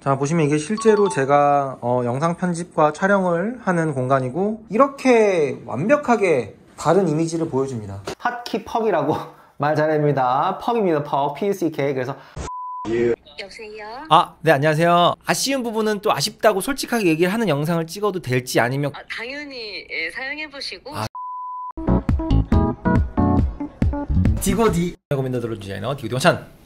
자, 보시면 이게 실제로 제가 영상 편집과 촬영을 하는 공간이고, 이렇게 완벽하게 다른 이미지를 보여줍니다. 핫키 퍽이라고 말 잘합니다. 퍽입니다. 퍽. PUCK. 그래서 여보세요? 네, 안녕하세요. 아쉬운 부분은 또 아쉽다고 솔직하게 얘기를 하는 영상을 찍어도 될지 아니면 당연히 사용해보시고 디고디 고민도드로 디자이너 디고디 원찬.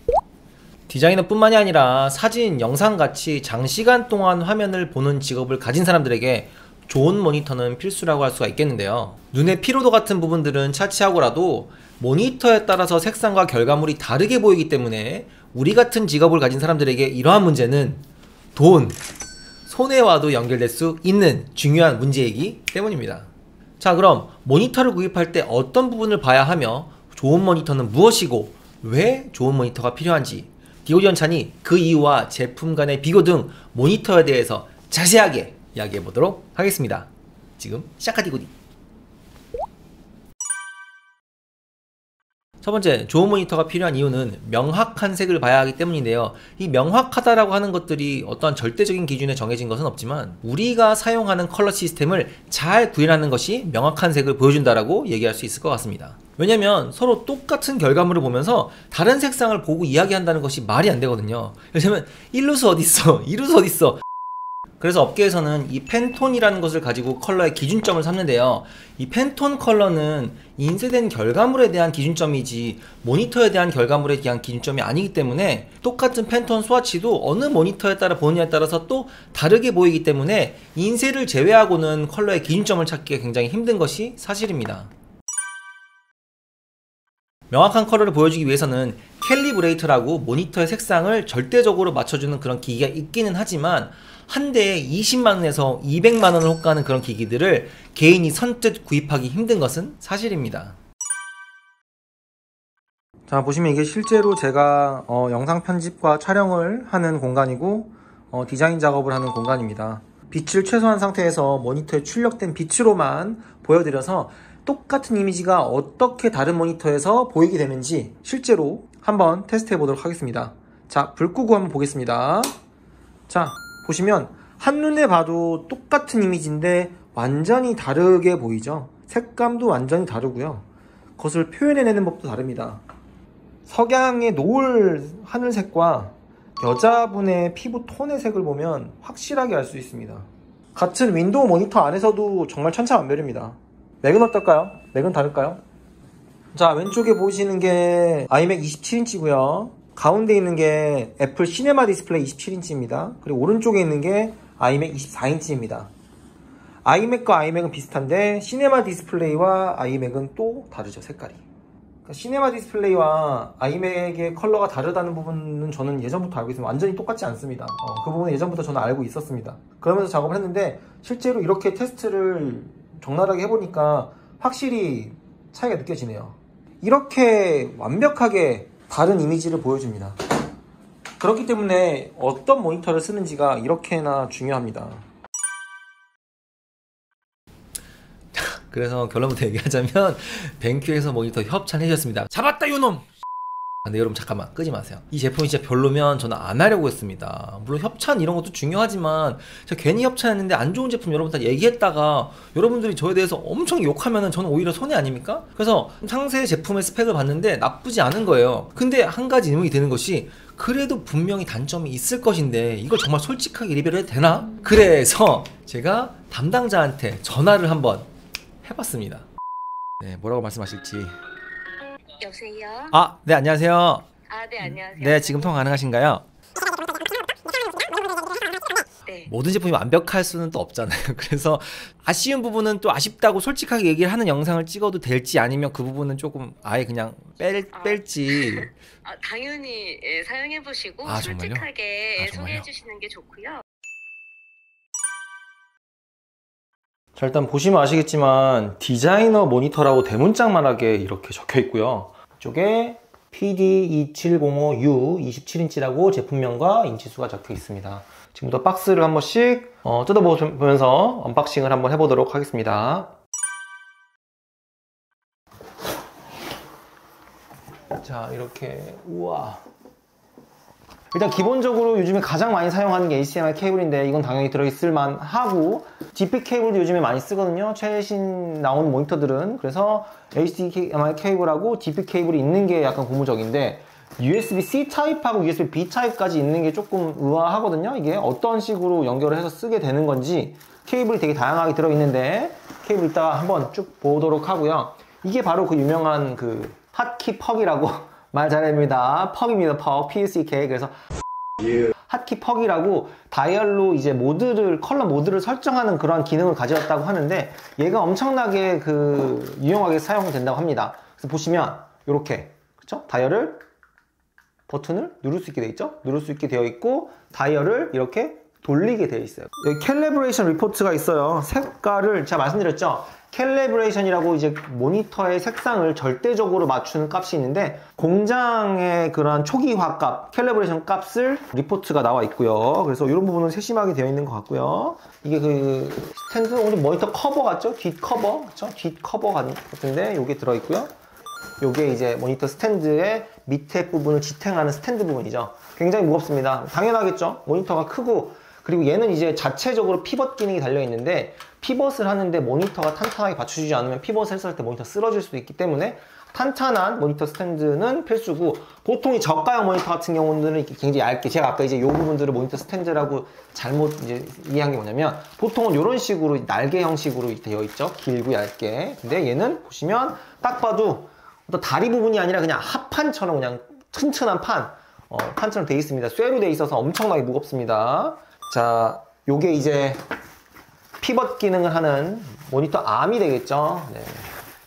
디자이너뿐만이 아니라 사진, 영상같이 장시간 동안 화면을 보는 직업을 가진 사람들에게 좋은 모니터는 필수라고 할 수가 있겠는데요. 눈의 피로도 같은 부분들은 차치하고라도 모니터에 따라서 색상과 결과물이 다르게 보이기 때문에 우리 같은 직업을 가진 사람들에게 이러한 문제는 돈, 손해와도 연결될 수 있는 중요한 문제이기 때문입니다. 자, 그럼 모니터를 구입할 때 어떤 부분을 봐야 하며 좋은 모니터는 무엇이고 왜 좋은 모니터가 필요한지 디고디 원찬이 그 이유와 제품 간의 비교 등 모니터에 대해서 자세하게 이야기해 보도록 하겠습니다. 지금 시작하 디고디. 첫 번째, 좋은 모니터가 필요한 이유는 명확한 색을 봐야 하기 때문인데요. 이 명확하다라고 하는 것들이 어떠한 절대적인 기준에 정해진 것은 없지만 우리가 사용하는 컬러 시스템을 잘 구현하는 것이 명확한 색을 보여준다라고 얘기할 수 있을 것 같습니다. 왜냐면 서로 똑같은 결과물을 보면서 다른 색상을 보고 이야기한다는 것이 말이 안 되거든요. 왜냐면 일루스 어딨어? 이루스 어딨어? 그래서 업계에서는 이 팬톤이라는 것을 가지고 컬러의 기준점을 삼는데요. 이 팬톤 컬러는 인쇄된 결과물에 대한 기준점이지 모니터에 대한 결과물에 대한 기준점이 아니기 때문에 똑같은 팬톤 스와치도 어느 모니터에 따라 보느냐에 따라서 또 다르게 보이기 때문에 인쇄를 제외하고는 컬러의 기준점을 찾기가 굉장히 힘든 것이 사실입니다. 명확한 컬러를 보여주기 위해서는 캘리브레이터라고 모니터의 색상을 절대적으로 맞춰주는 그런 기기가 있기는 하지만 한 대에 20만원에서 200만원을 호가하는 그런 기기들을 개인이 선뜻 구입하기 힘든 것은 사실입니다. 자, 보시면 이게 실제로 제가 영상 편집과 촬영을 하는 공간이고 디자인 작업을 하는 공간입니다. 빛을 최소한 상태에서 모니터에 출력된 빛으로만 보여드려서 똑같은 이미지가 어떻게 다른 모니터에서 보이게 되는지 실제로 한번 테스트 해보도록 하겠습니다. 자, 불 끄고 한번 보겠습니다. 자, 보시면 한눈에 봐도 똑같은 이미지인데 완전히 다르게 보이죠. 색감도 완전히 다르고요. 그것을 표현해내는 법도 다릅니다. 석양의 노을 하늘색과 여자분의 피부 톤의 색을 보면 확실하게 알 수 있습니다. 같은 윈도우 모니터 안에서도 정말 천차만별입니다. 맥은 어떨까요? 맥은 다를까요? 자, 왼쪽에 보시는 게 아이맥 27인치고요. 가운데 있는 게 애플 시네마 디스플레이 27인치입니다. 그리고 오른쪽에 있는 게 아이맥 24인치입니다. 아이맥과 아이맥은 비슷한데 시네마 디스플레이와 아이맥은 또 다르죠, 색깔이. 그러니까 시네마 디스플레이와 아이맥의 컬러가 다르다는 부분은 저는 예전부터 알고 있습니다. 완전히 똑같지 않습니다. 그 부분은 예전부터 저는 알고 있었습니다. 그러면서 작업을 했는데 실제로 이렇게 테스트를 적나라하게 해보니까 확실히 차이가 느껴지네요. 이렇게 완벽하게 다른 이미지를 보여줍니다. 그렇기 때문에 어떤 모니터를 쓰는지가 이렇게나 중요합니다. 그래서 결론부터 얘기하자면 뱅큐에서 모니터 협찬해주셨습니다. 잡았다 요놈! 근데 여러분 잠깐만 끄지 마세요. 이 제품이 진짜 별로면 저는 안 하려고 했습니다. 물론 협찬 이런 것도 중요하지만 제가 괜히 협찬했는데 안 좋은 제품 여러분한테 얘기했다가 여러분들이 저에 대해서 엄청 욕하면은 저는 오히려 손해 아닙니까? 그래서 상세 제품의 스펙을 봤는데 나쁘지 않은 거예요. 근데 한 가지 의문이 드는 것이 그래도 분명히 단점이 있을 것인데 이걸 정말 솔직하게 리뷰를 해도 되나? 그래서 제가 담당자한테 전화를 한번 해봤습니다. 네, 뭐라고 말씀하실지. 여보세요? 네, 안녕하세요. 네, 안녕하세요. 네, 지금 통화 가능하신가요? 네. 모든 제품이 완벽할 수는 또 없잖아요. 그래서 아쉬운 부분은 또 아쉽다고 솔직하게 얘기를 하는 영상을 찍어도 될지 아니면 그 부분은 조금 아예 그냥 뺄지. 당연히 사용해보시고 정말요? 솔직하게 정말요? 소개해주시는 게 좋고요. 자, 일단 보시면 아시겠지만 디자이너 모니터라고 대문짝만하게 이렇게 적혀 있고요. 이쪽에 PD2705U 27인치라고 제품명과 인치수가 적혀 있습니다. 지금부터 박스를 한 번씩 뜯어보면서 언박싱을 한번 해보도록 하겠습니다. 자, 이렇게 우와, 일단 기본적으로 요즘에 가장 많이 사용하는 게 HDMI 케이블인데 이건 당연히 들어있을 만하고 DP 케이블도 요즘에 많이 쓰거든요. 최신 나온 모니터들은. 그래서 HDMI 케이블하고 DP 케이블이 있는 게 약간 고무적인데 USB-C 타입하고 USB-B 타입까지 있는 게 조금 의아하거든요. 이게 어떤 식으로 연결을 해서 쓰게 되는 건지 케이블이 되게 다양하게 들어있는데 케이블 이따가 한번 쭉 보도록 하고요. 이게 바로 그 유명한 그 핫키 퍽이라고 말 잘합니다. 퍽입니다. 퍽. PUCK. 그래서 핫키 퍽이라고 다이얼로 이제 모드를 컬러 모드를 설정하는 그런 기능을 가져왔다고 하는데 얘가 엄청나게 그 유용하게 사용된다고 합니다. 그래서 보시면 이렇게 그렇죠? 다이얼을 버튼을 누를 수 있게 되어 있죠? 누를 수 있게 되어 있고 다이얼을 이렇게 돌리게 되어 있어요. 여기 캘리브레이션 리포트가 있어요. 색깔을 제가 말씀드렸죠? 캘리브레이션이라고 이제 모니터의 색상을 절대적으로 맞추는 값이 있는데 공장의 그런 초기화 값, 캘리브레이션 값을 리포트가 나와 있고요. 그래서 이런 부분은 세심하게 되어 있는 것 같고요. 이게 그 스탠드 오늘 모니터 커버 같죠? 뒷 커버, 그렇죠? 뒷 커버 같은데 이게 들어 있고요. 요게 이제 모니터 스탠드의 밑에 부분을 지탱하는 스탠드 부분이죠. 굉장히 무겁습니다. 당연하겠죠? 모니터가 크고 그리고 얘는 이제 자체적으로 피벗 기능이 달려 있는데 피벗을 하는데 모니터가 탄탄하게 받쳐주지 않으면 피벗을 했을 때 모니터 쓰러질 수도 있기 때문에 탄탄한 모니터 스탠드는 필수고 보통 이 저가형 모니터 같은 경우는 굉장히 얇게 제가 아까 이제 요 부분들을 모니터 스탠드라고 잘못 이제 이해한 게 뭐냐면 보통은 이런 식으로 날개 형식으로 되어 있죠. 길고 얇게. 근데 얘는 보시면 딱 봐도 또 다리 부분이 아니라 그냥 합판처럼 그냥 튼튼한 판처럼 되어 있습니다. 쇠로 되어 있어서 엄청나게 무겁습니다. 자, 요게 이제 피벗 기능을 하는 모니터 암이 되겠죠. 네.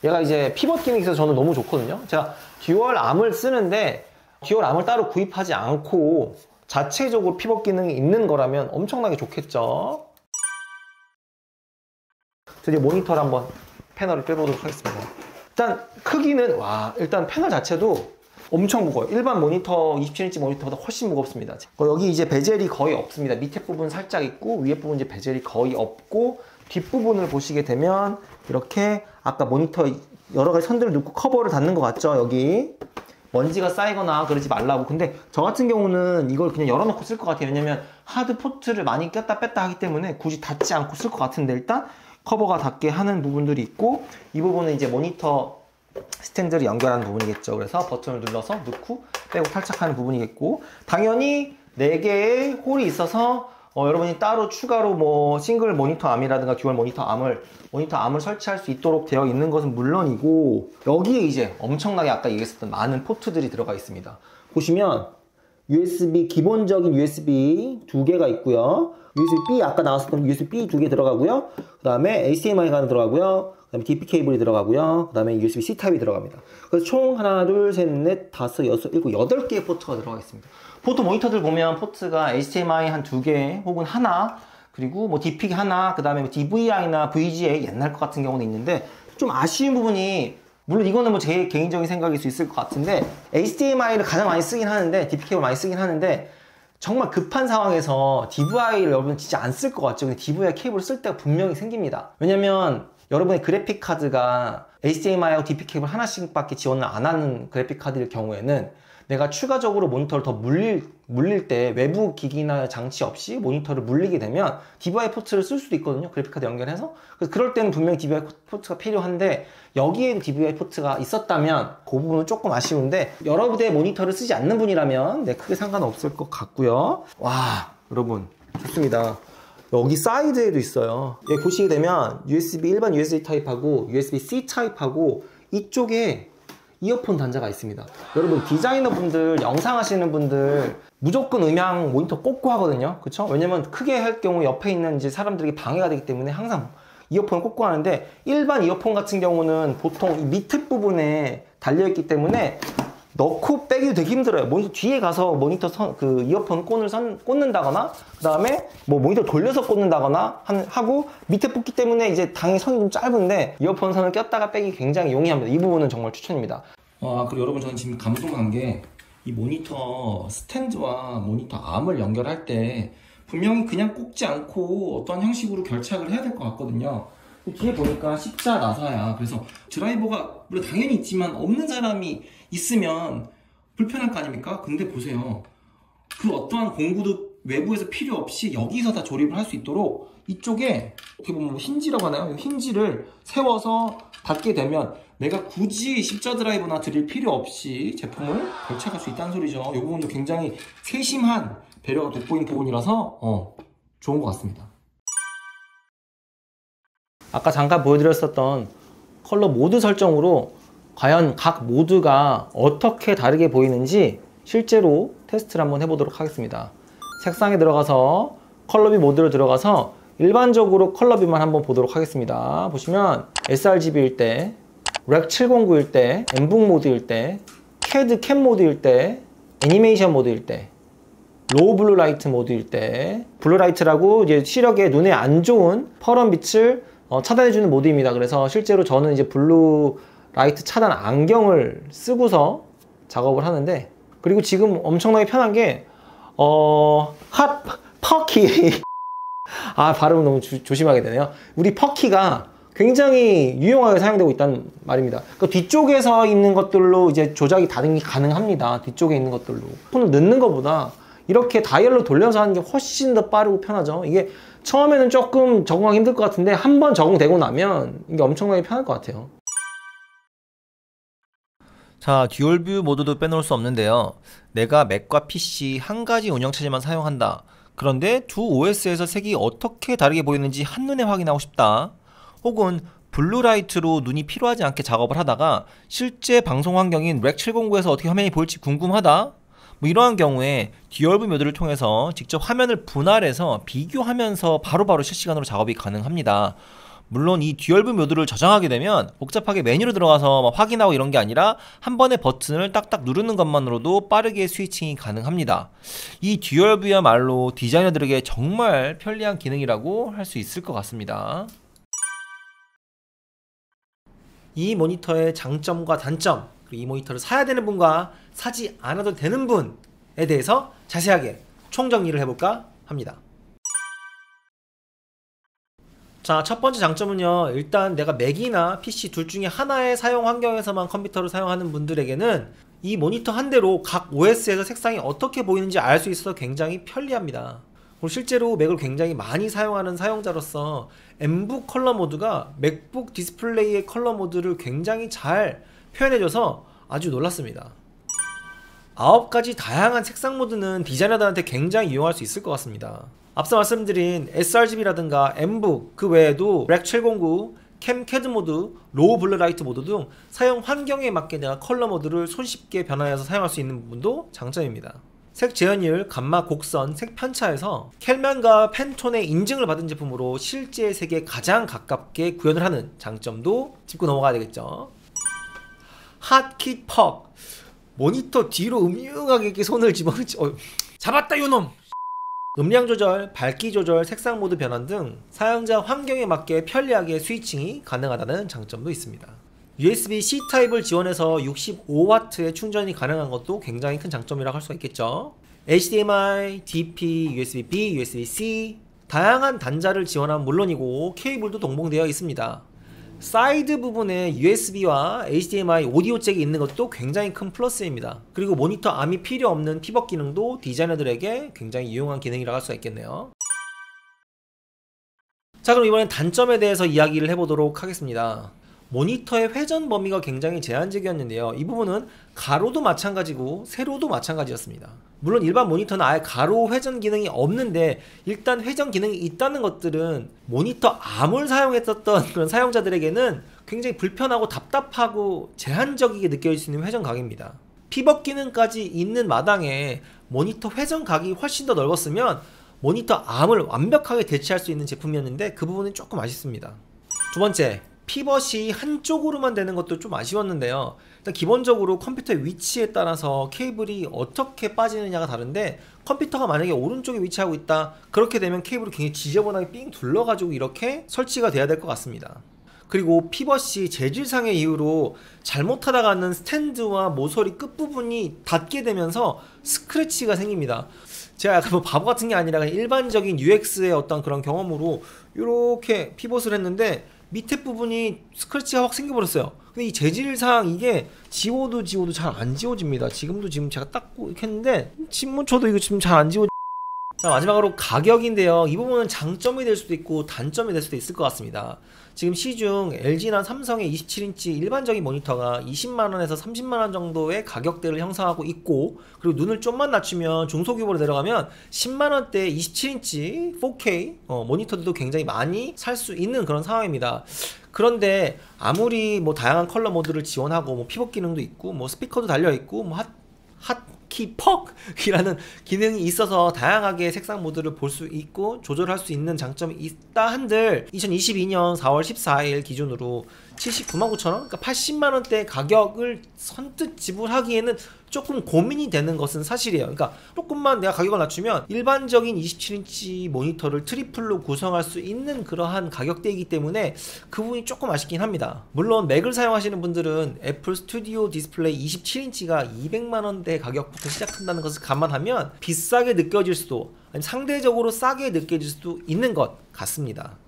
얘가 이제 피벗 기능이 있어서 저는 너무 좋거든요. 제가 듀얼 암을 쓰는데 듀얼 암을 따로 구입하지 않고 자체적으로 피벗 기능이 있는 거라면 엄청나게 좋겠죠. 드디어 모니터를 한번 패널을 빼보도록 하겠습니다. 일단 크기는 일단 패널 자체도 엄청 무거워요. 일반 모니터 27인치 모니터보다 훨씬 무겁습니다. 여기 이제 베젤이 거의 없습니다. 밑에 부분 살짝 있고 위에 부분 이제 베젤이 거의 없고 뒷부분을 보시게 되면 이렇게 아까 모니터 여러 가지 선들을 넣고 커버를 닫는 것 같죠? 여기 먼지가 쌓이거나 그러지 말라고. 근데 저 같은 경우는 이걸 그냥 열어놓고 쓸 것 같아요. 왜냐면 하드 포트를 많이 꼈다 뺐다 하기 때문에 굳이 닫지 않고 쓸 것 같은데 일단 커버가 닿게 하는 부분들이 있고 이 부분은 이제 모니터 스탠드를 연결하는 부분이겠죠. 그래서 버튼을 눌러서 넣고 빼고 탈착하는 부분이겠고 당연히 4개의 홀이 있어서 여러분이 따로 추가로 뭐 싱글 모니터 암이라든가 듀얼 모니터 암을 설치할 수 있도록 되어 있는 것은 물론이고 여기에 이제 엄청나게 아까 얘기했었던 많은 포트들이 들어가 있습니다. 보시면 USB 기본적인 USB 2개가 있고요. USB-B 아까 나왔었던 USB-B 2개 들어가고요. 그 다음에 HDMI가 하나 들어가고요. 그 다음에 DP 케이블이 들어가고요. 그 다음에 USB-C 타입이 들어갑니다. 그래서 총 하나, 둘, 셋, 넷, 다섯, 여섯, 일곱, 8개의 포트가 들어가 있습니다. 보통 모니터들 보면 포트가 HDMI 한 2개 혹은 하나 그리고 뭐 DP 하나 그 다음에 DVI나 VGA 옛날 것 같은 경우는 있는데 좀 아쉬운 부분이 물론 이거는 뭐 제 개인적인 생각일 수 있을 것 같은데 HDMI를 가장 많이 쓰긴 하는데 DP 케이블 많이 쓰긴 하는데 정말 급한 상황에서 DVI를 여러분 진짜 안 쓸 것 같죠? 근데 DVI 케이블을 쓸 때가 분명히 생깁니다. 왜냐면 여러분의 그래픽 카드가 HDMI하고 DP 케이블 하나씩 밖에 지원을 안 하는 그래픽 카드일 경우에는 내가 추가적으로 모니터를 더 물릴 때 외부 기기나 장치 없이 모니터를 물리게 되면 DVI 포트를 쓸 수도 있거든요. 그래픽카드 연결해서. 그래서 그럴 때는 분명히 DVI 포트가 필요한데 여기에도 DVI 포트가 있었다면 그 부분은 조금 아쉬운데 여러 부대의 모니터를 쓰지 않는 분이라면 크게 상관없을 것 같고요. 와, 여러분 좋습니다. 여기 사이드에도 있어요. 여기 보시게 되면 일반 USB 타입하고 USB-C 타입하고 이쪽에 이어폰 단자가 있습니다. 여러분 디자이너분들, 영상 하시는 분들 무조건 음향 모니터 꽂고 하거든요. 그쵸? 왜냐면 크게 할 경우 옆에 있는 이제 사람들에게 방해가 되기 때문에 항상 이어폰을 꽂고 하는데 일반 이어폰 같은 경우는 보통 이 밑에 부분에 달려있기 때문에 넣고 빼기도 되게 힘들어요. 모니터 뒤에 가서 모니터 그 이어폰 콘을 꽂는다거나 그 다음에 뭐 모니터 돌려서 꽂는다거나 하고 밑에 뽑기 때문에 이제 당연히 선이 좀 짧은데 이어폰 선을 꼈다가 빼기 굉장히 용이합니다. 이 부분은 정말 추천입니다. 그리고 여러분 저는 지금 감동한 게 이 모니터 스탠드와 모니터 암을 연결할 때 분명히 그냥 꽂지 않고 어떤 형식으로 결착을 해야 될 것 같거든요. 뒤에 보니까 십자 나사야. 그래서 드라이버가 물론 당연히 있지만 없는 사람이 있으면 불편할 거 아닙니까? 근데 보세요. 그 어떠한 공구도 외부에서 필요 없이 여기서 다 조립을 할 수 있도록 이쪽에 어떻게 보면 힌지라고 하나요? 힌지를 세워서 닫게 되면 내가 굳이 십자 드라이브나 드릴 필요 없이 제품을 결착할 수 있다는 소리죠. 이 부분도 굉장히 세심한 배려가 돋보이는 부분이라서 좋은 것 같습니다. 아까 잠깐 보여드렸었던 컬러 모드 설정으로 과연 각 모드가 어떻게 다르게 보이는지 실제로 테스트를 한번 해보도록 하겠습니다. 색상에 들어가서 컬러비 모드로 들어가서 일반적으로 컬러비만 한번 보도록 하겠습니다. 보시면 sRGB일 때, 렉 709일 때, 엠북 모드일 때, CAD 캠 모드일 때, 애니메이션 모드일 때, 로우 블루 라이트 모드일 때, 블루 라이트라고 이제 시력에 눈에 안 좋은 퍼런 빛을 차단해주는 모드입니다. 그래서 실제로 저는 이제 블루 라이트 차단 안경을 쓰고서 작업을 하는데, 그리고 지금 엄청나게 편한 게 핫 퍼키 발음 너무 조심하게 되네요. 우리 퍼키가 굉장히 유용하게 사용되고 있다는 말입니다. 그러니까 뒤쪽에서 있는 것들로 이제 조작이 다등이 가능합니다. 뒤쪽에 있는 것들로 손을 넣는 것보다 이렇게 다이얼로 돌려서 하는 게 훨씬 더 빠르고 편하죠. 이게 처음에는 조금 적응하기 힘들 것 같은데 한번 적응되고 나면 이게 엄청나게 편할 것 같아요. 자, 듀얼뷰 모드도 빼놓을 수 없는데요. 내가 맥과 PC 한 가지 운영체제만 사용한다. 그런데 두 OS에서 색이 어떻게 다르게 보이는지 한눈에 확인하고 싶다. 혹은 블루라이트로 눈이 필요하지 않게 작업을 하다가 실제 방송 환경인 렉 709에서 어떻게 화면이 보일지 궁금하다. 뭐 이러한 경우에 듀얼뷰 모드를 통해서 직접 화면을 분할해서 비교하면서 바로바로 실시간으로 작업이 가능합니다. 물론 이 듀얼뷰 모드를 저장하게 되면 복잡하게 메뉴로 들어가서 막 확인하고 이런 게 아니라 한 번에 버튼을 딱딱 누르는 것만으로도 빠르게 스위칭이 가능합니다. 이 듀얼뷰야말로 디자이너들에게 정말 편리한 기능이라고 할 수 있을 것 같습니다. 이 모니터의 장점과 단점, 그리고 이 모니터를 사야 되는 분과 사지 않아도 되는 분에 대해서 자세하게 총정리를 해볼까 합니다. 자, 첫 번째 장점은요, 일단 내가 맥이나 PC 둘 중에 하나의 사용 환경에서만 컴퓨터를 사용하는 분들에게는 이 모니터 한 대로 각 OS에서 색상이 어떻게 보이는지 알 수 있어서 굉장히 편리합니다. 그리고 실제로 맥을 굉장히 많이 사용하는 사용자로서 엠북 컬러 모드가 맥북 디스플레이의 컬러 모드를 굉장히 잘 표현해줘서 아주 놀랐습니다. 9가지 다양한 색상 모드는 디자이너들한테 굉장히 유용할 수 있을 것 같습니다. 앞서 말씀드린 sRGB라든가 엠북, 그 외에도 렉 709, 캠 캐드 모드, 로우 블루 라이트 모드 등 사용 환경에 맞게 내가 컬러 모드를 손쉽게 변화해서 사용할 수 있는 부분도 장점입니다. 색 재현율, 감마, 곡선, 색 편차에서 켈만과 팬톤의 인증을 받은 제품으로 실제 색에 가장 가깝게 구현을 하는 장점도 짚고 넘어가야 되겠죠. 핫킷 퍽, 모니터 뒤로 음흉하게 이렇게 손을 집어넣지 잡았다 요놈! 음량 조절, 밝기 조절, 색상 모드 변환 등 사용자 환경에 맞게 편리하게 스위칭이 가능하다는 장점도 있습니다. USB-C 타입을 지원해서 65W의 충전이 가능한 것도 굉장히 큰 장점이라고 할 수가 있겠죠. HDMI, DP, USB-B, USB-C 다양한 단자를 지원한 물론이고 케이블도 동봉되어 있습니다. 사이드 부분에 USB와 HDMI 오디오 잭이 있는 것도 굉장히 큰 플러스입니다. 그리고 모니터 암이 필요 없는 피벗 기능도 디자이너들에게 굉장히 유용한 기능이라고 할 수가 있겠네요. 자, 그럼 이번엔 단점에 대해서 이야기를 해보도록 하겠습니다. 모니터의 회전 범위가 굉장히 제한적이었는데요. 이 부분은 가로도 마찬가지고 세로도 마찬가지였습니다. 물론 일반 모니터는 아예 가로 회전 기능이 없는데 일단 회전 기능이 있다는 것들은 모니터 암을 사용했었던 그런 사용자들에게는 굉장히 불편하고 답답하고 제한적이게 느껴질 수 있는 회전 각입니다. 피벗 기능까지 있는 마당에 모니터 회전 각이 훨씬 더 넓었으면 모니터 암을 완벽하게 대체할 수 있는 제품이었는데 그 부분은 조금 아쉽습니다. 두 번째, 피벗이 한쪽으로만 되는 것도 좀 아쉬웠는데요. 일단 기본적으로 컴퓨터의 위치에 따라서 케이블이 어떻게 빠지느냐가 다른데 컴퓨터가 만약에 오른쪽에 위치하고 있다, 그렇게 되면 케이블이 굉장히 지저분하게 삥 둘러가지고 이렇게 설치가 돼야 될 것 같습니다. 그리고 피벗이 재질상의 이유로 잘못하다가는 스탠드와 모서리 끝부분이 닿게 되면서 스크래치가 생깁니다. 제가 약간 뭐 바보 같은 게 아니라 그냥 일반적인 UX의 어떤 그런 경험으로 이렇게 피벗을 했는데 밑에 부분이 스크래치가 확 생겨버렸어요. 근데 이 재질상 이게 지워도 잘 안 지워집니다. 지금 제가 닦고 이렇게 했는데 지금 저도 이거 지금 잘 안 지워. 자, 마지막으로 가격인데요. 이 부분은 장점이 될 수도 있고 단점이 될 수도 있을 것 같습니다. 지금 시중 LG나 삼성의 27인치 일반적인 모니터가 20만원에서 30만원 정도의 가격대를 형성하고 있고, 그리고 눈을 좀만 낮추면 중소규모로 내려가면 10만원대 27인치 4K 모니터들도 굉장히 많이 살 수 있는 그런 상황입니다. 그런데 아무리 뭐 다양한 컬러 모드를 지원하고 뭐 피벗 기능도 있고 뭐 스피커도 달려있고 뭐 핫키퍽이라는 기능이 있어서 다양하게 색상 모드를 볼 수 있고 조절할 수 있는 장점이 있다 한들 2022년 4월 14일 기준으로 799,000원? 그러니까 80만원대 가격을 선뜻 지불하기에는 조금 고민이 되는 것은 사실이에요. 그러니까 조금만 내가 가격을 낮추면 일반적인 27인치 모니터를 트리플로 구성할 수 있는 그러한 가격대이기 때문에 그 부분이 조금 아쉽긴 합니다. 물론 맥을 사용하시는 분들은 애플 스튜디오 디스플레이 27인치가 200만원대 가격부터 시작한다는 것을 감안하면 비싸게 느껴질 수도, 아니면 상대적으로 싸게 느껴질 수도 있는 것 같습니다.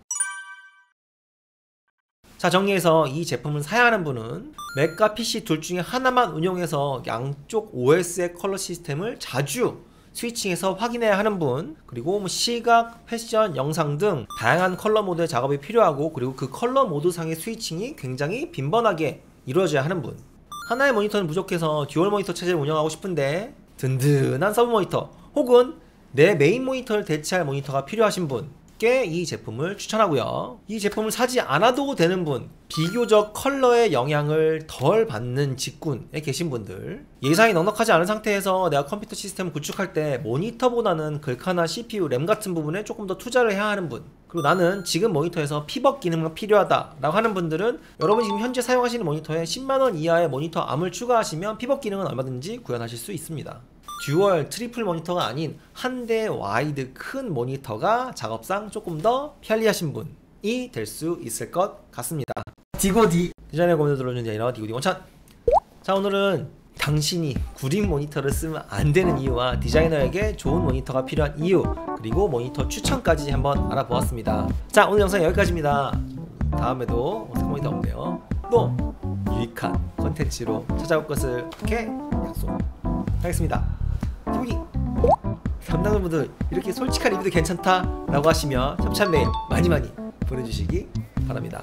자, 정리해서 이 제품을 사야 하는 분은 맥과 PC 둘 중에 하나만 운용해서 양쪽 OS의 컬러 시스템을 자주 스위칭해서 확인해야 하는 분, 그리고 뭐 시각, 패션, 영상 등 다양한 컬러 모드의 작업이 필요하고, 그리고 그 컬러 모드상의 스위칭이 굉장히 빈번하게 이루어져야 하는 분, 하나의 모니터는 부족해서 듀얼 모니터 체제를 운영하고 싶은데 든든한 서브 모니터 혹은 내 메인 모니터를 대체할 모니터가 필요하신 분, 이 제품을 추천하고요. 이 제품을 사지 않아도 되는 분, 비교적 컬러의 영향을 덜 받는 직군에 계신 분들, 예산이 넉넉하지 않은 상태에서 내가 컴퓨터 시스템을 구축할 때 모니터보다는 글카나 CPU, 램 같은 부분에 조금 더 투자를 해야 하는 분, 그리고 나는 지금 모니터에서 피벗 기능만 필요하다 라고 하는 분들은 여러분이 지금 현재 사용하시는 모니터에 10만원 이하의 모니터 암을 추가하시면 피벗 기능은 얼마든지 구현하실 수 있습니다. 듀얼, 트리플 모니터가 아닌 한 대 와이드 큰 모니터가 작업상 조금 더 편리하신 분이 될 수 있을 것 같습니다. 디고디 디자인의 고민을 들어주는 디자이너 디고디 원찬. 자, 오늘은 당신이 구린 모니터를 쓰면 안 되는 이유와 디자이너에게 좋은 모니터가 필요한 이유, 그리고 모니터 추천까지 한번 알아보았습니다. 자, 오늘 영상 여기까지입니다. 다음에도 모니터 없네요. 또 유익한 컨텐츠로 찾아올 것을 이렇게 약속하겠습니다. 여기 담당자분들 이렇게 솔직한 리뷰도 괜찮다 라고 하시면 협찬 메일 많이 보내주시기 바랍니다.